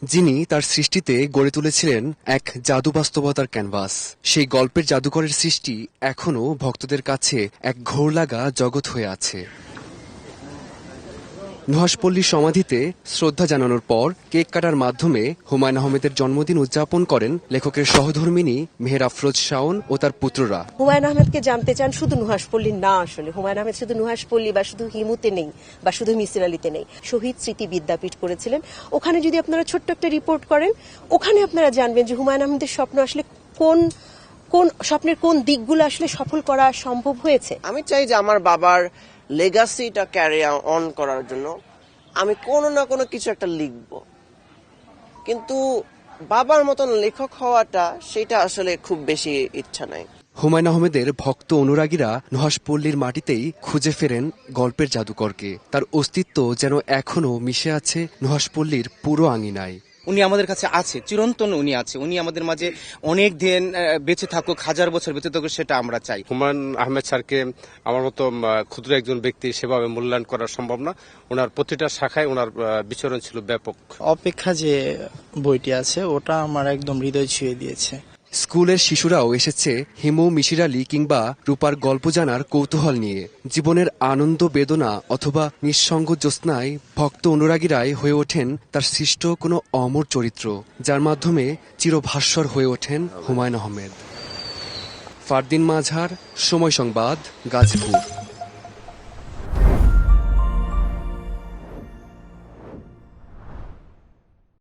যিনি তার সৃষ্টিতে গড়ে তুলেছিলেন এক জাদু বাস্তবতার ক্যানভাস। সেই গল্পের জাদুকরের সৃষ্টি এখনও ভক্তদের কাছে এক ঘোর লাগা জগৎ হয়ে আছে। নুহাশপল্লীর সমাধিতে শ্রদ্ধা জানানোর পর কেক কাটার মাধ্যমে হুমায়ূন আহমেদের জন্মদিন উদযাপন করেন লেখকের সহধর্মিণী মেহের আফরোজ শাওন ও তার পুত্ররা। হুমায়ূন আহমেদকে জানতে চান শুধু নুহাশপল্লী না, আসলে হুমায়ূন আহমেদ শুধু নুহাশপল্লী বা শুধু হিমুতে নেই বা শুধু মিসির আলীতে নেই, শহীদ স্মৃতি বিদ্যাপীঠ করেছিলেন। ওখানে যদি আপনারা ছোট্ট একটা রিপোর্ট করেন, ওখানে আপনারা জানবেন যে হুমায়ূন আহমেদের স্বপ্ন আসলে কোন কোন স্বপ্নের কোন দিকগুলো আসলে সফল করা সম্ভব হয়েছে। আমি চাই যে আমার বাবার লেগাসিটা ক্যারি অন করার জন্য আমি কোনো না কোনো কিছু একটা লিখব, কিন্তু বাবার মতন লেখক হওয়াটা সেটা আসলে খুব বেশি ইচ্ছা নাই। হুমায়ূন আহমেদের ভক্ত অনুরাগীরা নুহাশপল্লীর মাটিতেই খুঁজে ফেরেন গল্পের জাদুকরকে। তার অস্তিত্ব যেন এখনও মিশে আছে নুহাশপল্লীর পুরো আঙিনায়। উনি আমাদের কাছে আছে, চিরন্তন উনি আছে, উনি আমাদের মাঝে অনেক দিন বেঁচে থাকুক, হাজার বছর বেঁচে থাকুক, সেটা আমরা চাই। হুমায়ূন আহমেদ স্যারকে আমার মতো ক্ষুদ্র একজন ব্যক্তি সেভাবে মূল্যায়ন করা সম্ভব না। ওনার প্রতিটা শাখায় ওনার বিচরণ ছিল ব্যাপক। অপেক্ষা যে বইটি আছে ওটা আমার একদম হৃদয় ছুঁয়ে দিয়েছে। স্কুলের শিশুরাও এসেছে হিমু, মিশির আলী কিংবা রূপার গল্প জানার কৌতূহল নিয়ে। জীবনের আনন্দ, বেদনা অথবা নিঃসঙ্গ জ্যোৎস্নায় ভক্ত অনুরাগীরাই হয়ে ওঠেন তার সৃষ্ট কোনো অমর চরিত্র, যার মাধ্যমে চিরভাস্বর হয়ে ওঠেন হুমায়ূন আহমেদ। ফারদিন মাঝার, সময় সংবাদ, গাজীপুর।